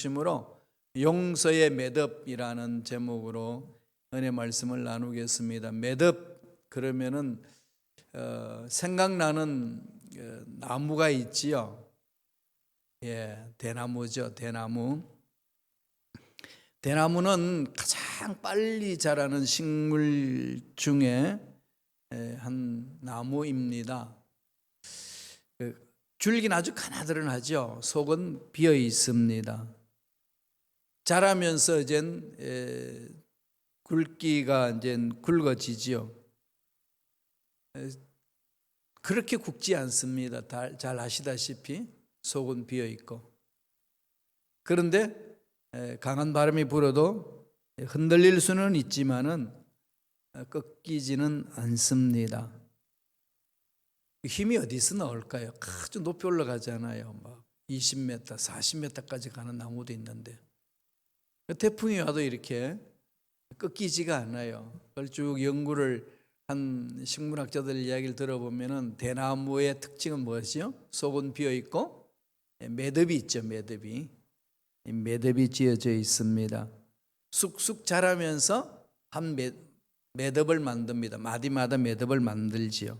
중심으로 용서의 매듭이라는 제목으로 은혜 말씀을 나누겠습니다. 매듭 그러면은 생각나는 나무가 있지요. 대나무죠. 대나무. 대나무는 가장 빨리 자라는 식물 중에 한 나무입니다. 줄기는 아주 가나드른하죠. 속은 비어 있습니다. 자라면서 이제 굵기가 이제 굵어지지요. 그렇게 굵지 않습니다. 잘 아시다시피 속은 비어 있고. 그런데 강한 바람이 불어도 흔들릴 수는 있지만은 꺾이지는 않습니다. 힘이 어디서 나올까요? 아주 높이 올라가잖아요. 막 20m, 40m까지 가는 나무도 있는데 태풍이 와도 이렇게 꺾이지가 않아요. 그걸 쭉 연구를 한 식물학자들 이야기를 들어보면은 대나무의 특징은 무엇이요? 속은 비어 있고 매듭이 있죠. 매듭이 지어져 있습니다. 쑥쑥 자라면서 한 매듭을 만듭니다. 마디마다 매듭을 만들지요.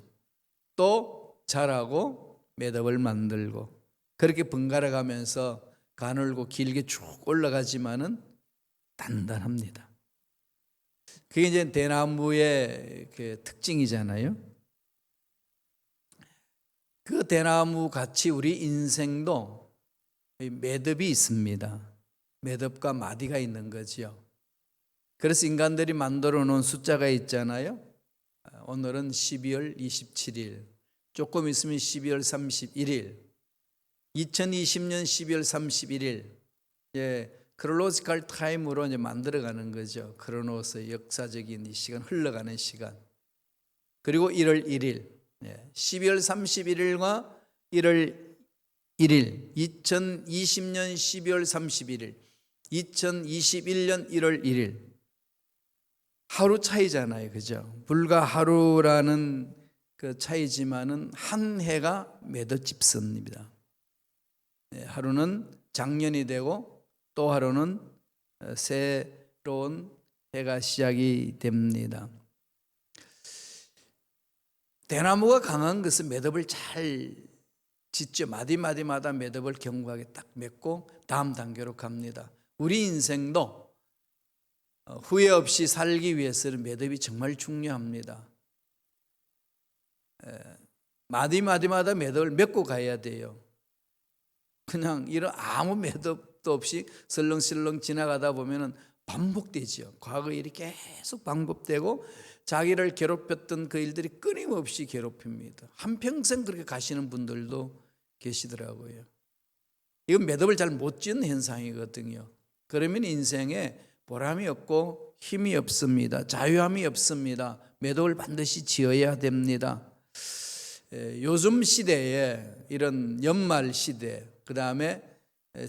또 자라고 매듭을 만들고 그렇게 번갈아 가면서 가늘고 길게 쭉 올라가지만은 단단합니다. 그게 이제 대나무의 그 특징이잖아요. 그 대나무 같이 우리 인생도 매듭이 있습니다. 매듭과 마디가 있는 거지요. 그래서 인간들이 만들어 놓은 숫자가 있잖아요. 오늘은 12월 27일, 조금 있으면 12월 31일, 2020년 12월 31일, 크로노지컬 타임으로 이제 만들어가는 거죠. 크로노스 역사적인 이 시간, 흘러가는 시간. 그리고 1월 1일, 12월 31일과 1월 1일, 2020년 12월 31일, 2021년 1월 1일. 하루 차이잖아요. 그죠? 불과 하루라는 그 차이지만은 한 해가 매듭 집습니다. 하루는 작년이 되고 또 하루는 새로운 해가 시작이 됩니다. 대나무가 강한 것은 매듭을 잘 짓죠. 마디마디마다 매듭을 견고하게 딱 맺고 다음 단계로 갑니다. 우리 인생도 후회 없이 살기 위해서는 매듭이 정말 중요합니다. 마디마디마다 매듭을 맺고 가야 돼요. 그냥 이런 아무 매듭도 없이 설렁설렁 지나가다 보면은 반복되죠. 과거 일이 계속 반복되고 자기를 괴롭혔던 그 일들이 끊임없이 괴롭힙니다. 한평생 그렇게 가시는 분들도 계시더라고요. 이건 매듭을 잘 못 짓는 현상이거든요. 그러면 인생에 보람이 없고 힘이 없습니다. 자유함이 없습니다. 매듭을 반드시 지어야 됩니다. 요즘 시대에 이런 연말 시대, 그 다음에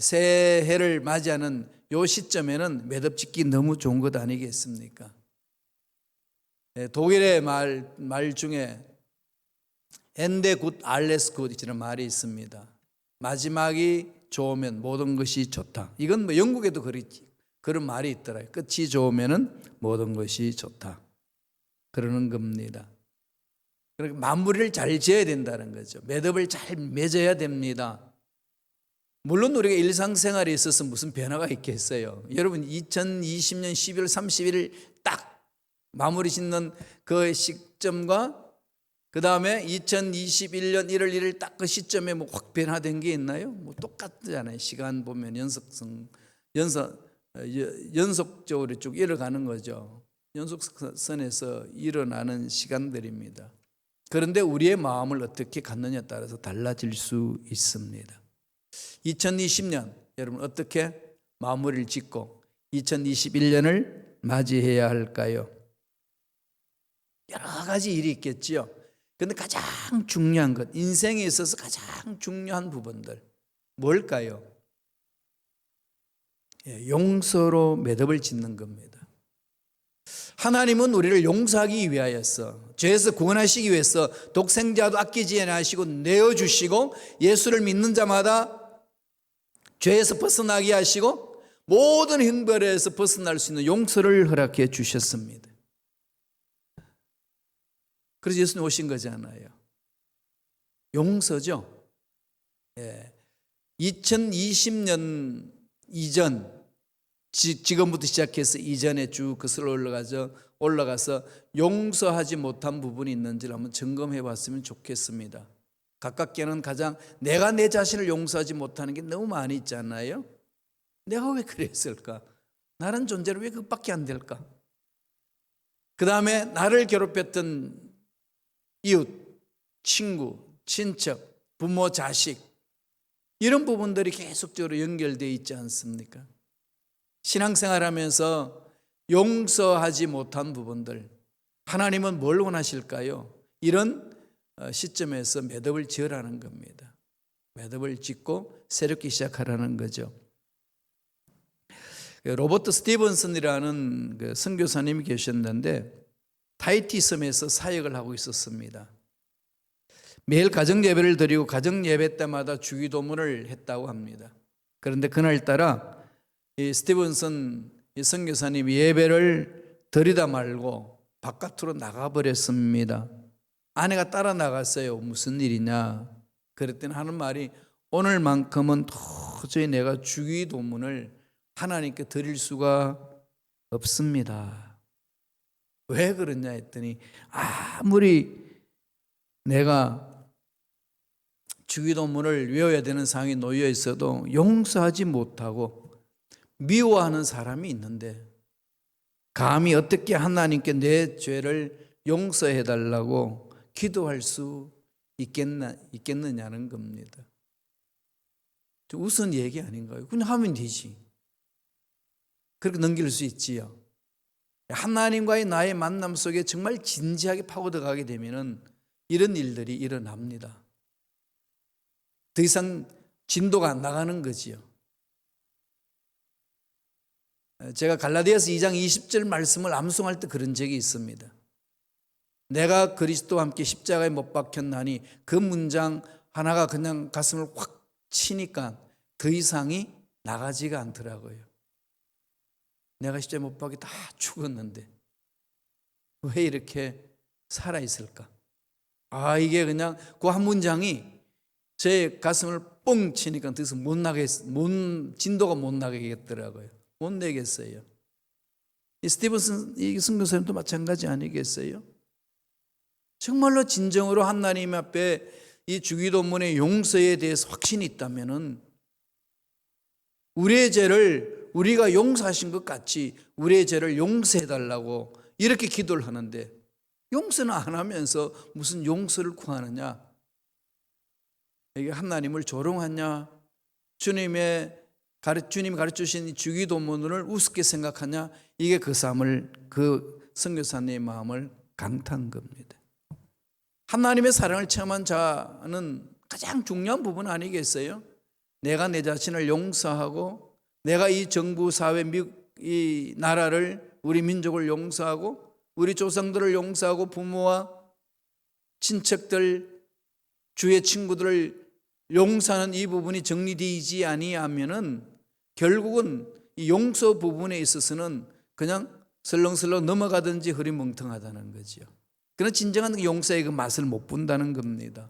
새해를 맞이하는 요 시점에는 매듭 짓기 너무 좋은 것 아니겠습니까? 독일의 말 중에 엔데 굿 알레스 굿이라는 말이 있습니다. 마지막이 좋으면 모든 것이 좋다. 이건 뭐 영국에도 그런 말이 있더라고요. 끝이 좋으면 모든 것이 좋다. 그러는 겁니다. 그러니까 마무리를 잘 지어야 된다는 거죠. 매듭을 잘 맺어야 됩니다. 물론 우리가 일상생활에 있어서 무슨 변화가 있겠어요. 여러분 2020년 12월 31일 딱 마무리 짓는 그 시점과 그 다음에 2021년 1월 1일 딱 그 시점에 뭐 확 변화된 게 있나요? 뭐 똑같잖아요. 시간 보면 연속적으로 쭉 일어가는 거죠. 연속선에서 일어나는 시간들입니다. 그런데 우리의 마음을 어떻게 갖느냐에 따라서 달라질 수 있습니다. 2020년 여러분 어떻게 마무리를 짓고 2021년을 맞이해야 할까요? 여러 가지 일이 있겠지요. 그런데 가장 중요한 것, 인생에 있어서 가장 중요한 부분들 뭘까요? 용서로 매듭을 짓는 겁니다. 하나님은 우리를 용서하기 위하여서, 죄에서 구원하시기 위해서 독생자도 아끼지 아니하시고 내어주시고 예수를 믿는 자마다 죄에서 벗어나게 하시고 모든 형벌에서 벗어날 수 있는 용서를 허락해 주셨습니다. 그래서 예수님 오신 거잖아요. 용서죠. 2020년 이전, 지금부터 시작해서 이전에 쭉 거슬러 올라가서 용서하지 못한 부분이 있는지를 한번 점검해 봤으면 좋겠습니다. 가깝게는 가장 내가 내 자신을 용서하지 못하는 게 너무 많이 있잖아요. 내가 왜 그랬을까? 나는 존재로 왜 그것밖에 안 될까? 그 다음에 나를 괴롭혔던 이웃, 친구, 친척, 부모, 자식, 이런 부분들이 계속적으로 연결되어 있지 않습니까? 신앙생활하면서 용서하지 못한 부분들, 하나님은 뭘 원하실까요? 이런 시점에서 매듭을 지으라는 겁니다. 매듭을 짓고 새롭게 시작하라는 거죠. 로버트 스티븐슨이라는 그 선교사님이 계셨는데 타히티 섬에서 사역을 하고 있었습니다. 매일 가정 예배를 드리고 가정 예배 때마다 주기도문을 했다고 합니다. 그런데 그날따라 이 스티븐슨 이 선교사님이 예배를 드리다 말고 바깥으로 나가버렸습니다. 아내가 따라 나갔어요. 무슨 일이냐? 그랬더니 하는 말이 오늘만큼은 도저히 내가 주기도문을 하나님께 드릴 수가 없습니다. 왜 그러냐 했더니 아무리 내가 주기도문을 외워야 되는 상황에 놓여 있어도 용서하지 못하고 미워하는 사람이 있는데 감히 어떻게 하나님께 내 죄를 용서해 달라고 기도할 수 있겠느냐는 겁니다. 우선 얘기 아닌가요? 그냥 하면 되지. 그렇게 넘길 수 있지요. 하나님과의 나의 만남 속에 정말 진지하게 파고들어가게 되면 이런 일들이 일어납니다. 더 이상 진도가 안 나가는 거지요. 제가 갈라디아서 2장 20절 말씀을 암송할 때 그런 적이 있습니다. 내가 그리스도와 함께 십자가에 못 박혔나니 그 문장 하나가 그냥 가슴을 확 치니까 더 이상이 나가지가 않더라고요. 내가 십자가에 못 박혀 다 죽었는데 왜 이렇게 살아있을까? 이게 그냥 그 한 문장이 제 가슴을 뻥 치니까 더 이상 진도가 못 나가겠더라고요. 못 내겠어요. 이 스티븐슨 이 선교사님도 마찬가지 아니겠어요? 정말로 진정으로 하나님 앞에 이 주기도문의 용서에 대해서 확신이 있다면은 우리의 죄를 우리가 용서하신 것 같이 우리의 죄를 용서해 달라고 이렇게 기도를 하는데 용서는 안 하면서 무슨 용서를 구하느냐? 이게 하나님을 조롱하냐? 주님이 가르쳐주신 주기도문을 우습게 생각하냐? 이게 그 선교사님의 마음을 강타한 겁니다. 하나님의 사랑을 체험한 자는 가장 중요한 부분 아니겠어요? 내가 내 자신을 용서하고 내가 이 정부, 사회, 이 나라를 우리 민족을 용서하고 우리 조상들을 용서하고 부모와 친척들, 주의 친구들을 용서하는 이 부분이 정리되지 아니하면은 결국은 이 용서 부분에 있어서는 그냥 설렁설렁 넘어가든지 흐리멍텅하다는 거죠. 그런 진정한 용서의 그 맛을 못 본다는 겁니다.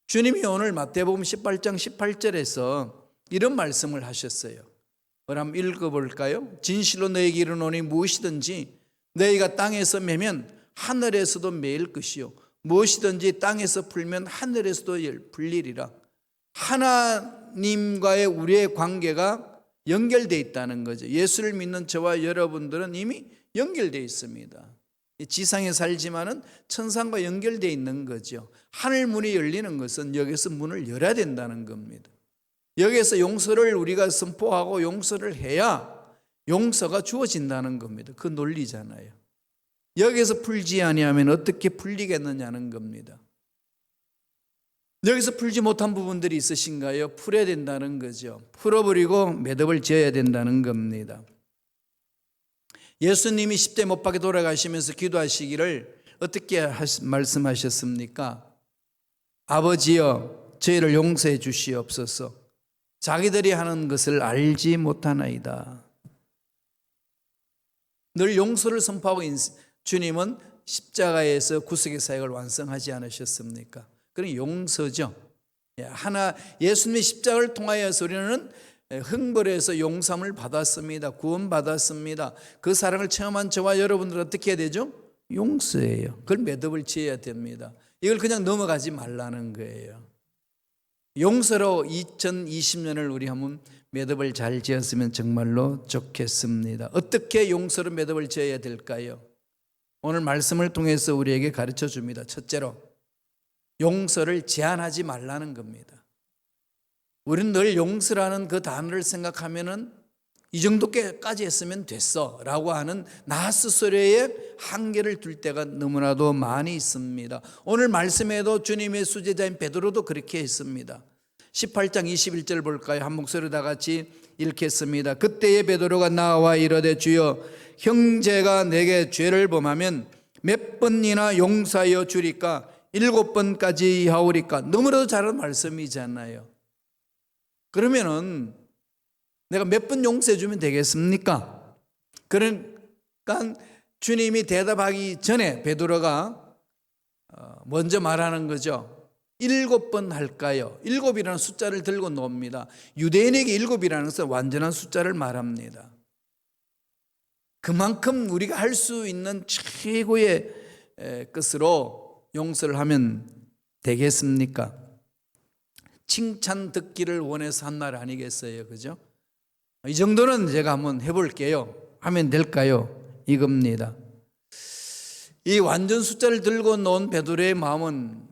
주님이 오늘 마태복음 18장 18절에서 이런 말씀을 하셨어요. 한번 읽어볼까요? 진실로 너에게 이르노니 무엇이든지 너희가 땅에서 매면 하늘에서도 매일 것이요 무엇이든지 땅에서 풀면 하늘에서도 풀리리라. 하나님과의 우리의 관계가 연결되어 있다는 거죠. 예수를 믿는 저와 여러분들은 이미 연결되어 있습니다. 지상에 살지만은 천상과 연결되어 있는 거죠. 하늘 문이 열리는 것은 여기서 문을 열어야 된다는 겁니다. 여기에서 용서를 우리가 선포하고 용서를 해야 용서가 주어진다는 겁니다. 그 논리잖아요. 여기서 풀지 아니하면 어떻게 풀리겠느냐는 겁니다. 여기서 풀지 못한 부분들이 있으신가요? 풀어야 된다는 거죠. 풀어버리고 매듭을 지어야 된다는 겁니다. 예수님이 십자가에 못 박혀 돌아가시면서 기도하시기를 어떻게 말씀하셨습니까? 아버지여 저희를 용서해 주시옵소서. 자기들이 하는 것을 알지 못하나이다. 늘 용서를 선포하고 주님은 십자가에서 구속의 사역을 완성하지 않으셨습니까? 그런 용서죠. 예수님의 십자가를 통하여서 우리는 흥벌에서 용서함을 받았습니다. 구원받았습니다. 그 사랑을 체험한 저와 여러분들은 어떻게 해야 되죠? 용서해요. 그걸 매듭을 지어야 됩니다. 이걸 그냥 넘어가지 말라는 거예요. 용서로 2020년을 우리 한번 매듭을 잘 지었으면 정말로 좋겠습니다. 어떻게 용서로 매듭을 지어야 될까요? 오늘 말씀을 통해서 우리에게 가르쳐 줍니다. 첫째로 용서를 제한하지 말라는 겁니다. 우리는 늘 용서라는 그 단어를 생각하면은 이 정도까지 했으면 됐어 라고 하는 나 스스로의 한계를 둘 때가 너무나도 많이 있습니다. 오늘 말씀에도 주님의 수제자인 베드로도 그렇게 했습니다. 18장 21절 볼까요? 한 목소리로 다 같이 읽겠습니다. 그때의 베드로가 나와 이르되 주여 형제가 내게 죄를 범하면 몇 번이나 용서하여 주리까? 7번까지 하오리까? 너무나도 잘하는 말씀이잖아요. 그러면은 내가 몇 번 용서해 주면 되겠습니까? 그러니까 주님이 대답하기 전에 베드로가 먼저 말하는 거죠. 7번 할까요? 7이라는 숫자를 들고 놉니다. 유대인에게 7이라는 것은 완전한 숫자를 말합니다. 그만큼 우리가 할 수 있는 최고의 것으로 용서를 하면 되겠습니까? 칭찬 듣기를 원해서 한 말 아니겠어요? 그죠? 이 정도는 제가 한번 해볼게요. 하면 될까요? 이겁니다. 이 완전 숫자를 들고 놓은 베드로의 마음은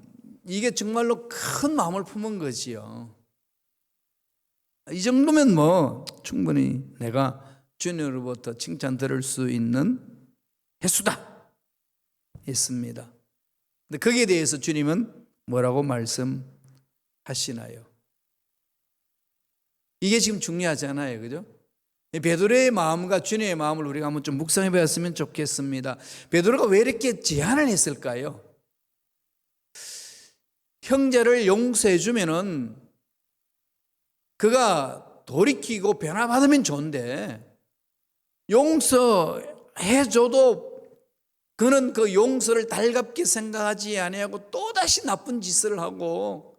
이게 정말로 큰 마음을 품은 거지요. 이 정도면 뭐 충분히 내가 주님으로부터 칭찬 들을 수 있는 횟수다 했습니다. 근데 거기에 대해서 주님은 뭐라고 말씀하시나요? 이게 지금 중요하잖아요. 그죠? 베드로의 마음과 주님의 마음을 우리가 한번 좀 묵상해 봤으면 좋겠습니다. 베드로가 왜 이렇게 제안을 했을까요? 형제를 용서해 주면은 그가 돌이키고 변화받으면 좋은데 용서해 줘도 그는 그 용서를 달갑게 생각하지 아니하고 또다시 나쁜 짓을 하고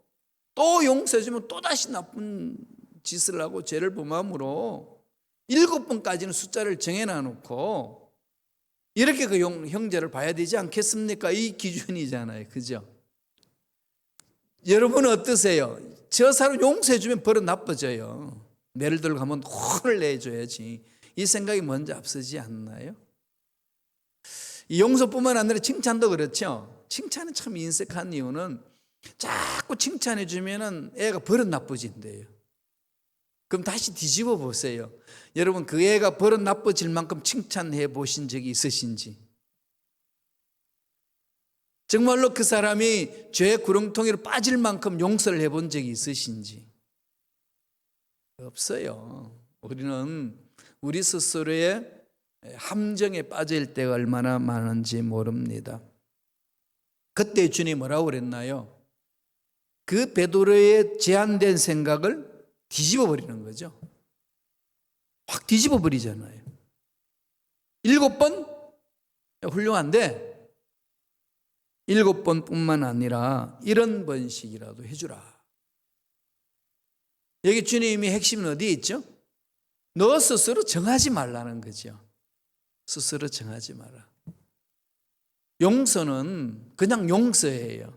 또 용서해 주면 또다시 나쁜 짓을 하고 죄를 범함으로 7번까지는 숫자를 정해놔 놓고 이렇게 그 형제를 봐야 되지 않겠습니까? 이 기준이잖아요. 그죠? 여러분은 어떠세요? 저 사람 용서해 주면 버릇 나빠져요. 매를 들고 가면 혼을 내줘야지. 이 생각이 먼저 앞서지 않나요? 이 용서뿐만 아니라 칭찬도 그렇죠. 칭찬은 참 인색한 이유는 자꾸 칭찬해 주면은 애가 버릇 나빠진대요. 그럼 다시 뒤집어 보세요. 여러분 그 애가 버릇 나빠질 만큼 칭찬해 보신 적이 있으신지, 정말로 그 사람이 죄의 구렁텅이로 빠질 만큼 용서를 해본 적이 있으신지. 없어요. 우리는 우리 스스로의 함정에 빠질 때가 얼마나 많은지 모릅니다. 그때 주님이 뭐라고 그랬나요? 그 베드로의 제한된 생각을 뒤집어 버리는 거죠. 확 뒤집어 버리잖아요. 7번? 훌륭한데 7번뿐만 아니라 이런 번씩이라도 해주라. 여기 주님이 핵심은 어디에 있죠? 너 스스로 정하지 말라는 거죠. 스스로 정하지 마라. 용서는 그냥 용서예요.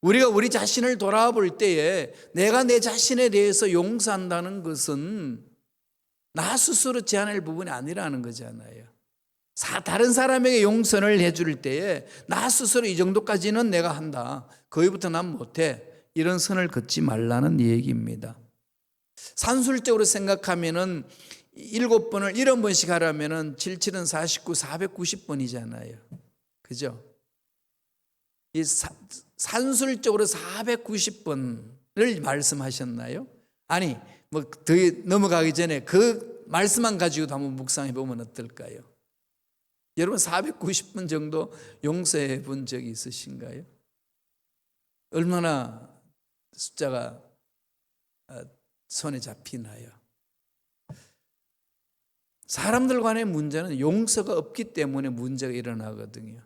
우리가 우리 자신을 돌아볼 때에 내가 내 자신에 대해서 용서한다는 것은 나 스스로 제한할 부분이 아니라는 거잖아요. 다른 사람에게 용서를 해줄 때에 나 스스로 이 정도까지는 내가 한다, 거기부터 난 못해, 이런 선을 긋지 말라는 얘기입니다. 산술적으로 생각하면은 7번을 70번씩 하라면은 77은 49, 490번이잖아요. 그죠? 이 산술적으로 490번을 말씀하셨나요? 아니, 뭐 더 넘어가기 전에 그 말씀만 가지고도 한번 묵상해 보면 어떨까요? 여러분 490번 정도 용서해 본 적이 있으신가요? 얼마나 숫자가 손에 잡히나요? 사람들 간의 문제는 용서가 없기 때문에 문제가 일어나거든요.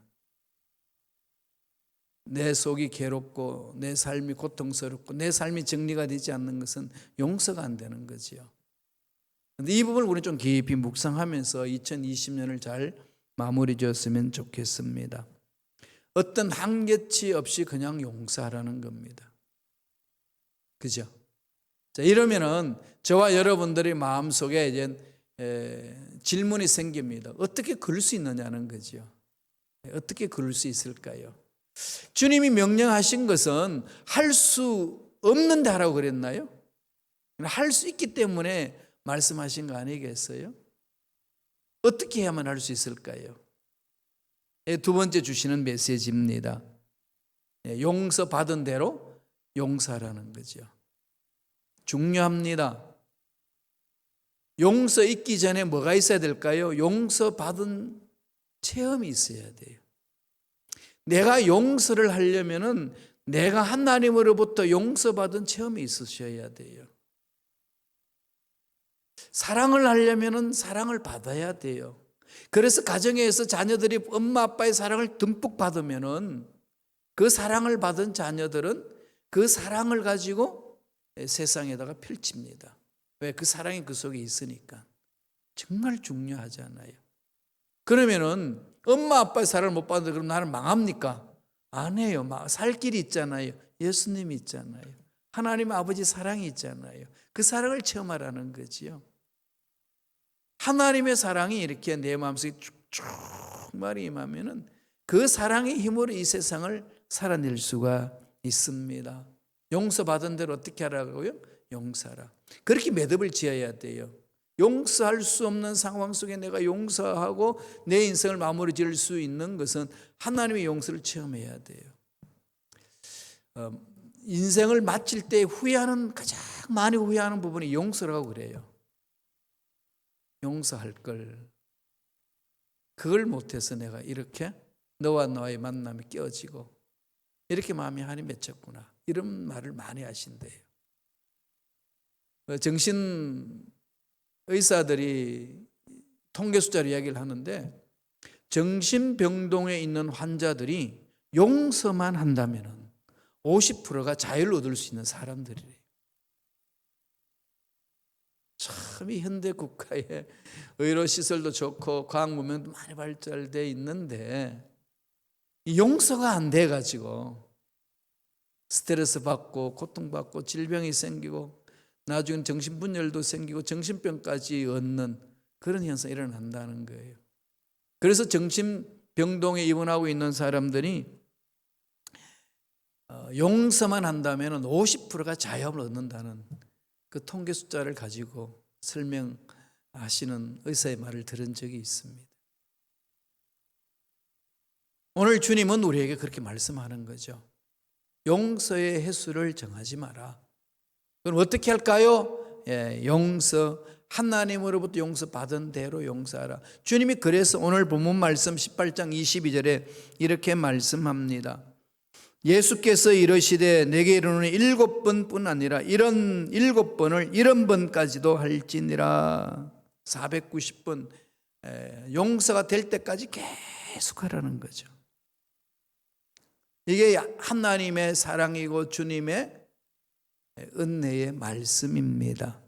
내 속이 괴롭고 내 삶이 고통스럽고 내 삶이 정리가 되지 않는 것은 용서가 안 되는 거죠. 그런데 이 부분을 우리 좀 깊이 묵상하면서 2020년을 잘 마무리 지었으면 좋겠습니다. 어떤 한계치 없이 그냥 용서하라는 겁니다. 그죠? 자, 이러면은 저와 여러분들의 마음속에 이제 질문이 생깁니다. 어떻게 그럴 수 있느냐는 거죠. 어떻게 그럴 수 있을까요? 주님이 명령하신 것은 할 수 없는데 하라고 그랬나요? 할 수 있기 때문에 말씀하신 거 아니겠어요? 어떻게 해야만 할 수 있을까요? 두 번째 주시는 메시지입니다. 용서받은 대로 용서하라는 거죠. 중요합니다. 용서 있기 전에 뭐가 있어야 될까요? 용서받은 체험이 있어야 돼요. 내가 용서를 하려면은 내가 하나님으로부터 용서받은 체험이 있으셔야 돼요. 사랑을 하려면은 사랑을 받아야 돼요. 그래서 가정에서 자녀들이 엄마 아빠의 사랑을 듬뿍 받으면은 그 사랑을 받은 자녀들은 그 사랑을 가지고 세상에다가 펼칩니다. 왜? 그 사랑이 그 속에 있으니까. 정말 중요하잖아요. 그러면은 엄마 아빠의 사랑을 못 받는데 그럼 나는 망합니까? 안 해요. 살 길이 있잖아요. 예수님이 있잖아요. 하나님 아버지 사랑이 있잖아요. 그 사랑을 체험하라는 거지요. 하나님의 사랑이 이렇게 내 마음속에 충만히 임하면은 그 사랑의 힘으로 이 세상을 살아낼 수가 있습니다. 용서받은 대로 어떻게 하라고요? 용서하라. 그렇게 매듭을 지어야 돼요. 용서할 수 없는 상황 속에 내가 용서하고 내 인생을 마무리 지을 수 있는 것은 하나님의 용서를 체험해야 돼요. 인생을 마칠 때 가장 많이 후회하는 부분이 용서라고 그래요. 용서할 걸. 그걸 못해서 내가 이렇게 너와 너의 만남이 깨어지고 이렇게 마음이 한이 맺혔구나. 이런 말을 많이 하신대요. 정신의사들이 통계 숫자로 이야기를 하는데 정신병동에 있는 환자들이 용서만 한다면 50%가 자유를 얻을 수 있는 사람들이래요. 참 이 현대 국가에 의료 시설도 좋고 과학 문명도 많이 발달되어 있는데 이 용서가 안 돼가지고 스트레스 받고 고통받고 질병이 생기고 나중엔 정신분열도 생기고 정신병까지 얻는 그런 현상이 일어난다는 거예요. 그래서 정신병동에 입원하고 있는 사람들이 용서만 한다면 50%가 자유함을 얻는다는 그 통계 숫자를 가지고 설명하시는 의사의 말을 들은 적이 있습니다. 오늘 주님은 우리에게 그렇게 말씀하는 거죠. 용서의 횟수를 정하지 마라. 그럼 어떻게 할까요? 하나님으로부터 용서받은 대로 용서하라. 주님이 그래서 오늘 본문 말씀 18장 22절에 이렇게 말씀합니다. 예수께서 이르시되 내게 이르노니 7번뿐 아니라 이런 7번을 70번까지도 할지니라. 490번 용서가 될 때까지 계속 하라는 거죠. 이게 하나님의 사랑이고 주님의 은혜의 말씀입니다.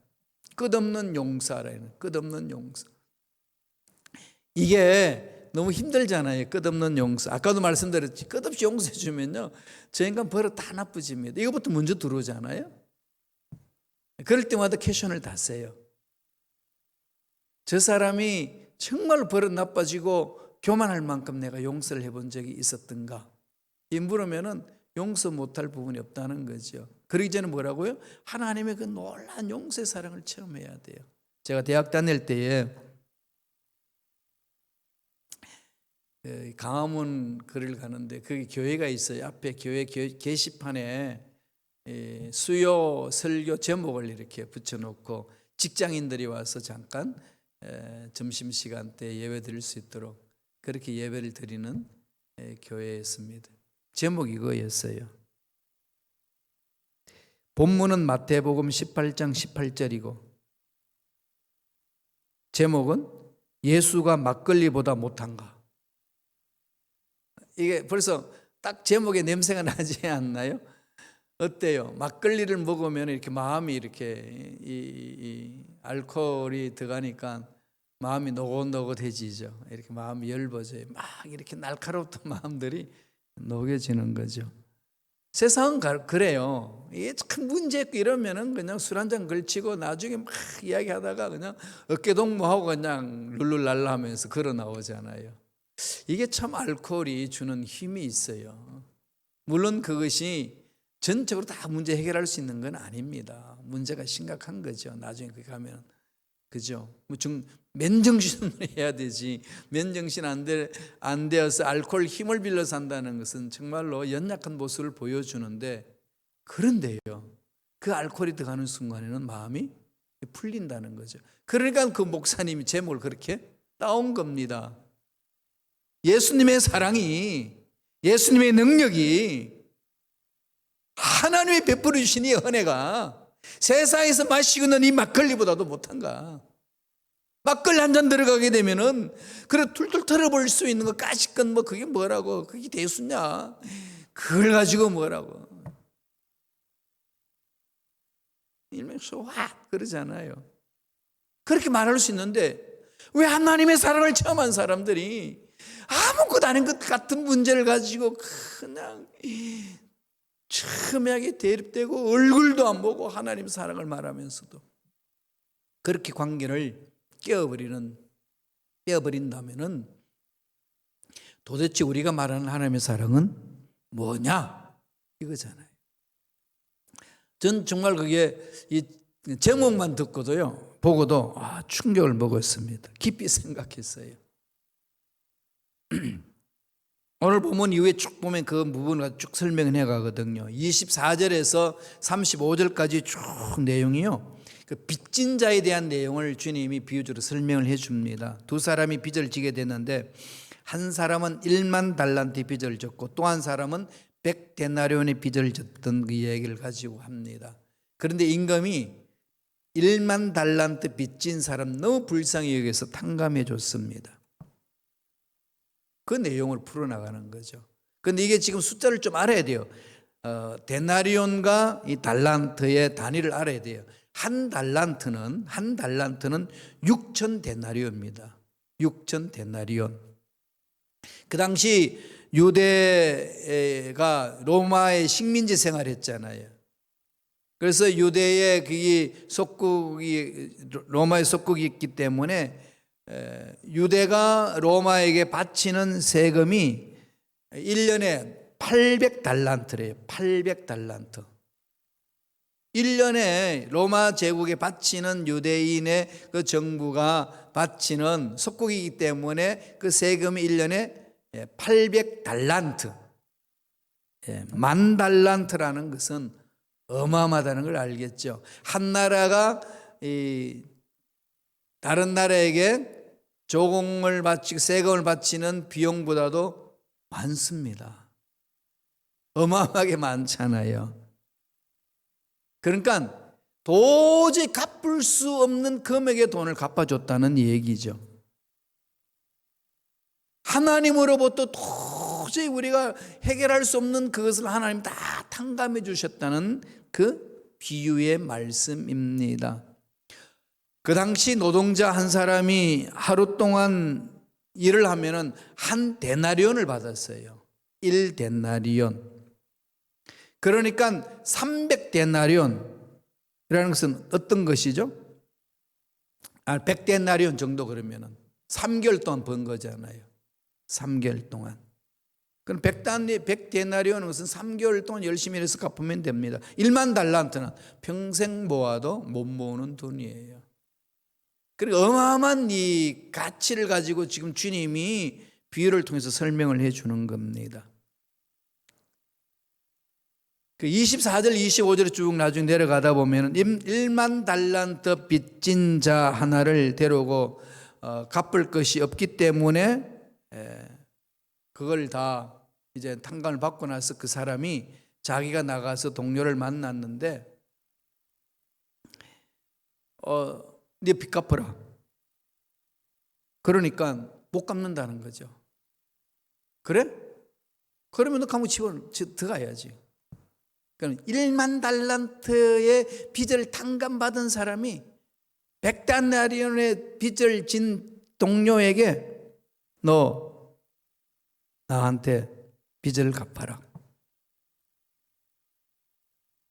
끝없는 용서라는, 끝없는 용서. 이게 너무 힘들잖아요. 끝없는 용서. 아까도 말씀드렸지. 끝없이 용서해 주면요, 저 인간 버릇 다 나쁘집니다. 이거부터 먼저 들어오잖아요. 그럴 때마다 퀘션을 다 써요. 저 사람이 정말 버릇 나빠지고 교만할 만큼 내가 용서를 해본 적이 있었던가? 이 물으면은 용서 못할 부분이 없다는 거죠. 그러기 전에 뭐라고요? 하나님의 그 놀라운 용서의 사랑을 체험해야 돼요. 제가 대학 다닐 때에 강화문 거리를 가는데 거기 교회가 있어요. 앞에 교회 게시판에 수요 설교 제목을 이렇게 붙여놓고 직장인들이 와서 잠깐 점심시간 때 예배 드릴 수 있도록 그렇게 예배를 드리는 교회였습니다. 제목이 이거였어요. 본문은 마태복음 18장 18절이고 제목은 예수가 막걸리보다 못한가. 이게 벌써 딱 제목에 냄새가 나지 않나요? 어때요? 막걸리를 먹으면 이렇게 마음이 이렇게 이 알코올이 들어가니까 마음이 노릇노릇해지죠. 이렇게 마음이 열버져요. 막 이렇게 날카롭던 마음들이 녹여지는 거죠. 세상은 그래요. 이게 참 문제 있고 이러면은 그냥 술 한잔 걸치고 나중에 막 이야기하다가 그냥 어깨동무하고 그냥 룰룰랄라 하면서 걸어 나오잖아요. 이게 참 알코올이 주는 힘이 있어요. 물론 그것이 전적으로 다 문제 해결할 수 있는 건 아닙니다. 문제가 심각한 거죠. 나중에 거기 가면. 그죠? 맨정신으로 해야 되지. 맨정신 안 되어서 알코올 힘을 빌려서 한다는 것은 정말로 연약한 모습을 보여주는데, 그런데요, 그 알코올이 들어가는 순간에는 마음이 풀린다는 거죠. 그러니까 그 목사님이 제목을 그렇게 따온 겁니다. 예수님의 사랑이, 예수님의 능력이, 하나님이 베풀어 주신 이 은혜가 세상에서 마시고 있는 이 막걸리보다도 못한가. 막걸리 한 잔 들어가게 되면은 그래 툴툴 털어볼 수 있는 거 까짓건 뭐 그게 뭐라고, 그게 대수냐, 그걸 가지고 뭐라고 일명 소화 그러잖아요. 그렇게 말할 수 있는데 왜 하나님의 사랑을 체험한 사람들이 아무것도 아닌 것 같은 문제를 가지고 그냥 첨예하게 대립되고 얼굴도 안 보고 하나님 사랑을 말하면서도 그렇게 관계를 깨어버린다면은 도대체 우리가 말하는 하나님의 사랑은 뭐냐 이거잖아요. 전 정말 그게 이 제목만 듣고도요, 보고도 충격을 먹었습니다. 깊이 생각했어요. 오늘 본문 이후에 쭉 보면 그 부분을 쭉 설명을 해가거든요. 24절에서 35절까지 쭉 내용이요, 그 빚진 자에 대한 내용을 주님이 비유적으로 설명을 해줍니다. 두 사람이 빚을 지게 됐는데 한 사람은 1만 달란트 빚을 졌고 또 한 사람은 100데나리온의 빚을 졌던 그 얘기를 가지고 합니다. 그런데 임금이 1만 달란트 빚진 사람 너무 불쌍히 여기서 탕감해 줬습니다. 그 내용을 풀어나가는 거죠. 그런데 이게 지금 숫자를 좀 알아야 돼요. 데나리온과 이 달란트의 단위를 알아야 돼요. 한 달란트는 6천 데나리온입니다. 6천 데나리온. 그 당시 유대가 로마의 식민지 생활했잖아요. 그래서 유대의 그 속국이 로마의 속국이 있기 때문에 유대가 로마에게 바치는 세금이 1년에 800달란트래요. 800달란트. 1년에 로마 제국에 바치는 유대인의 그 정부가 바치는 속국이기 때문에 그 세금이 1년에 800달란트. 만 달란트라는 것은 어마어마하다는 걸 알겠죠. 한 나라가 다른 나라에게 조공을 바치고 세금을 바치는 비용보다도 많습니다. 어마어마하게 많잖아요. 그러니까 도저히 갚을 수 없는 금액의 돈을 갚아줬다는 얘기죠. 하나님으로부터 도저히 우리가 해결할 수 없는 그것을 하나님 다 탕감해 주셨다는 그 비유의 말씀입니다. 그 당시 노동자 한 사람이 하루 동안 일을 하면은 한 데나리온을 받았어요. 1데나리온. 그러니까 300데나리온이라는 것은 어떤 것이죠? 100데나리온 정도. 그러면은 3개월 동안 번 거잖아요. 3개월 동안. 그럼 100데나리온은 것은 3개월 동안 열심히 해서 갚으면 됩니다. 1만 달란트는 평생 모아도 못 모으는 돈이에요. 그러니까 어마어마한 이 가치를 가지고 지금 주님이 비유를 통해서 설명을 해 주는 겁니다. 그 24절 25절에 쭉 나중에 내려가다 보면 1만 달란트 빚진 자 하나를 데려오고 갚을 것이 없기 때문에 그걸 다 이제 탕감을 받고 나서 그 사람이 자기가 나가서 동료를 만났는데 네 빚 갚아라. 그러니까 못 갚는다는 거죠. 그래? 그러면 너 감옥 들어가야지. 그럼 1만 달란트의 빚을 탕감받은 사람이 100데나리온의 빚을 진 동료에게 너 나한테 빚을 갚아라.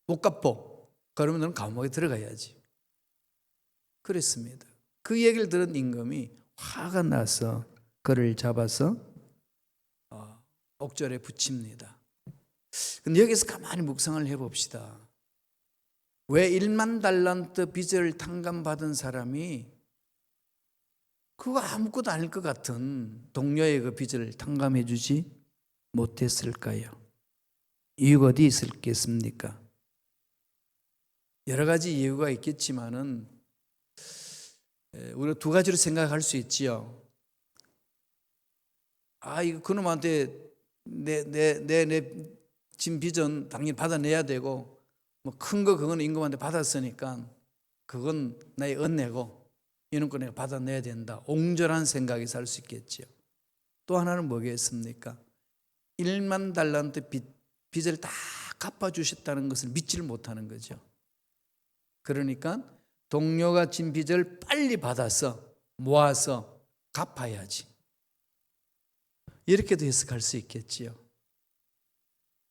못 갚어. 그러면 너는 감옥에 들어가야지. 그랬습니다. 그 얘기를 들은 임금이 화가 나서 그를 잡아서 옥절에 붙입니다. 근데 여기서 가만히 묵상을 해봅시다. 왜 1만 달란트 빚을 탕감받은 사람이 그거 아무것도 아닐 것 같은 동료의 그 빚을 탕감해 주지 못했을까요? 이유가 어디 있었겠습니까? 여러 가지 이유가 있겠지만은 우리가 두 가지로 생각할 수 있지요. 이거 그놈한테 내 진 빚은 당연히 받아내야 되고, 뭐 큰 거 그건 임금한테 받았으니까 그건 나의 은혜고 이런 거 내가 받아내야 된다. 옹졸한 생각이 살 수 있겠지요. 또 하나는 뭐겠습니까? 1만 달란트 빚을 다 갚아주셨다는 것을 믿지를 못하는 거죠. 그러니까 동료가 진 빚을 빨리 받아서 모아서 갚아야지. 이렇게도 해석할 수 있겠지요.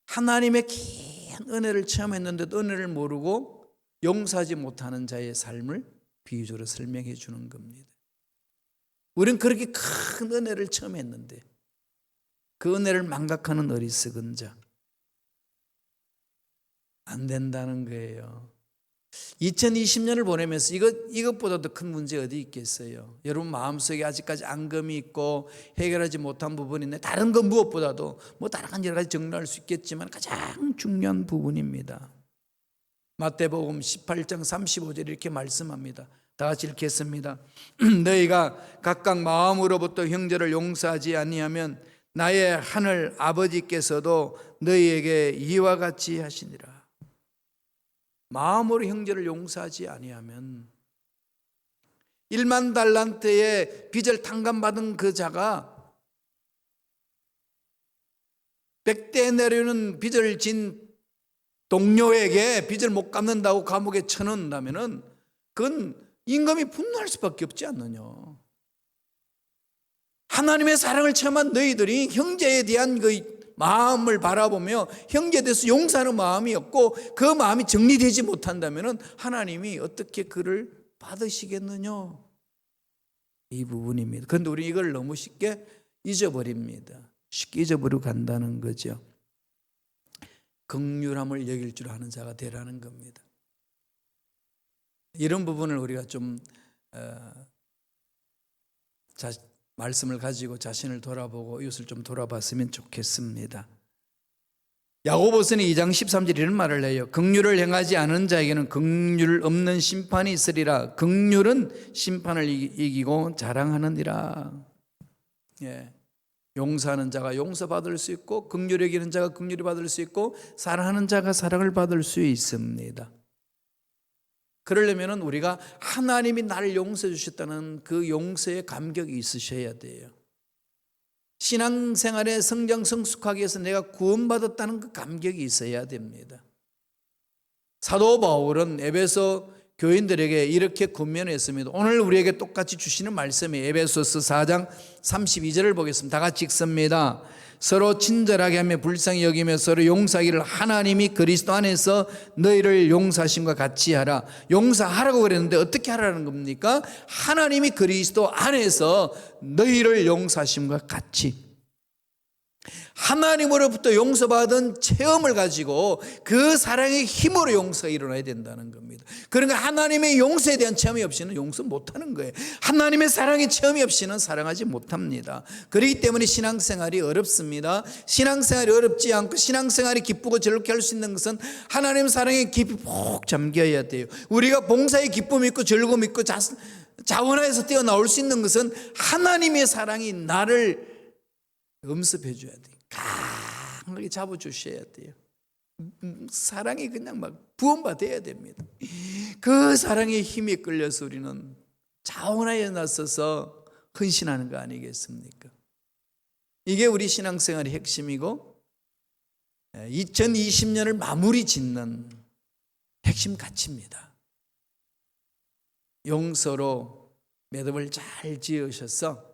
하나님의 긴 은혜를 체험했는데도 은혜를 모르고 용서하지 못하는 자의 삶을 비유적으로 설명해 주는 겁니다. 우리는 그렇게 큰 은혜를 체험했는데 그 은혜를 망각하는 어리석은 자, 안 된다는 거예요. 2020년을 보내면서 이것보다도 큰 문제 어디 있겠어요? 여러분 마음속에 아직까지 앙금이 있고 해결하지 못한 부분이 있는데 다른 건 무엇보다도 뭐 다른 여러 가지 정리할 수 있겠지만 가장 중요한 부분입니다. 마태복음 18장 35절 이렇게 말씀합니다. 다 같이 읽겠습니다. 너희가 각각 마음으로부터 형제를 용서하지 아니하면 나의 하늘 아버지께서도 너희에게 이와 같이 하시니라. 마음으로 형제를 용서하지 아니하면 1만 달란트의 빚을 탕감받은 그 자가 100데나리온 빚을 진 동료에게 빚을 못 갚는다고 감옥에 쳐넣는다면 그건 임금이 분노할 수밖에 없지 않느냐. 하나님의 사랑을 체험한 너희들이 형제에 대한 그 마음을 바라보며 형제에 대해서 용서하는 마음이 없고 그 마음이 정리되지 못한다면 하나님이 어떻게 그를 받으시겠느냐. 이 부분입니다. 그런데 우리 이걸 너무 쉽게 잊어버립니다. 쉽게 잊어버리고 간다는 거죠. 긍휼함을 여길 줄 아는 자가 되라는 겁니다. 이런 부분을 우리가 좀 말씀을 가지고 자신을 돌아보고 이웃을 좀 돌아봤으면 좋겠습니다. 야고보서는 2장 13절 이런 말을 해요. 긍휼을 행하지 않은 자에게는 긍휼 없는 심판이 있으리라. 긍휼은 심판을 이기고 자랑하느니라. 예. 용서하는 자가 용서받을 수 있고 긍휼히 여기는 자가 긍휼히 받을 수 있고 사랑하는 자가 사랑을 받을 수 있습니다. 그러려면 우리가 하나님이 나를 용서해 주셨다는 그 용서의 감격이 있으셔야 돼요. 신앙생활에 성장 성숙하기 위해서 내가 구원받았다는 그 감격이 있어야 됩니다. 사도 바울은 에베소 교인들에게 이렇게 권면했습니다. 오늘 우리에게 똑같이 주시는 말씀이 에베소서 4장 32절을 보겠습니다. 다 같이 읽습니다. 서로 친절하게 하며 불쌍히 여기며 서로 용서하기를 하나님이 그리스도 안에서 너희를 용서하심과 같이 하라. 용서하라고 그랬는데 어떻게 하라는 겁니까? 하나님이 그리스도 안에서 너희를 용서하심과 같이. 하나님으로부터 용서받은 체험을 가지고 그 사랑의 힘으로 용서가 일어나야 된다는 겁니다. 그러니까 하나님의 용서에 대한 체험이 없이는 용서 못하는 거예요. 하나님의 사랑의 체험이 없이는 사랑하지 못합니다. 그렇기 때문에 신앙생활이 어렵습니다. 신앙생활이 어렵지 않고 신앙생활이 기쁘고 즐겁게 할 수 있는 것은 하나님 사랑에 깊이 푹 잠겨야 돼요. 우리가 봉사의 기쁨이 있고 즐거움이 있고 자원하에서 뛰어나올 수 있는 것은 하나님의 사랑이 나를 음습해 줘야 돼요. 강하게 잡아주셔야 돼요. 사랑이 그냥 막 부음받아야 됩니다. 그 사랑의 힘에 끌려서 우리는 자원하여 나서서 헌신하는 거 아니겠습니까? 이게 우리 신앙생활의 핵심이고 2020년을 마무리 짓는 핵심 가치입니다. 용서로 매듭을 잘 지으셔서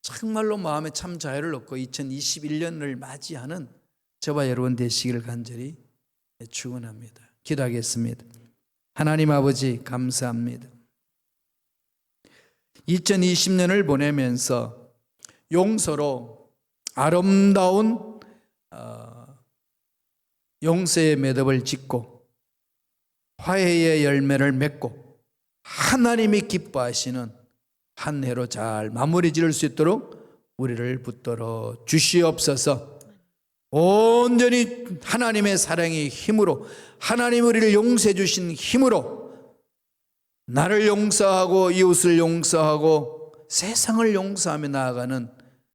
정말로 마음에 참 자유를 얻고 2021년을 맞이하는 저와 여러분 되시기를 간절히 축원합니다. 기도하겠습니다. 하나님 아버지 감사합니다. 2020년을 보내면서 용서로 아름다운 용서의 매듭을 짓고 화해의 열매를 맺고 하나님이 기뻐하시는 한 해로 잘 마무리 지을 수 있도록 우리를 붙들어 주시옵소서. 온전히 하나님의 사랑의 힘으로, 하나님 우리를 용서해 주신 힘으로 나를 용서하고 이웃을 용서하고 세상을 용서하며 나아가는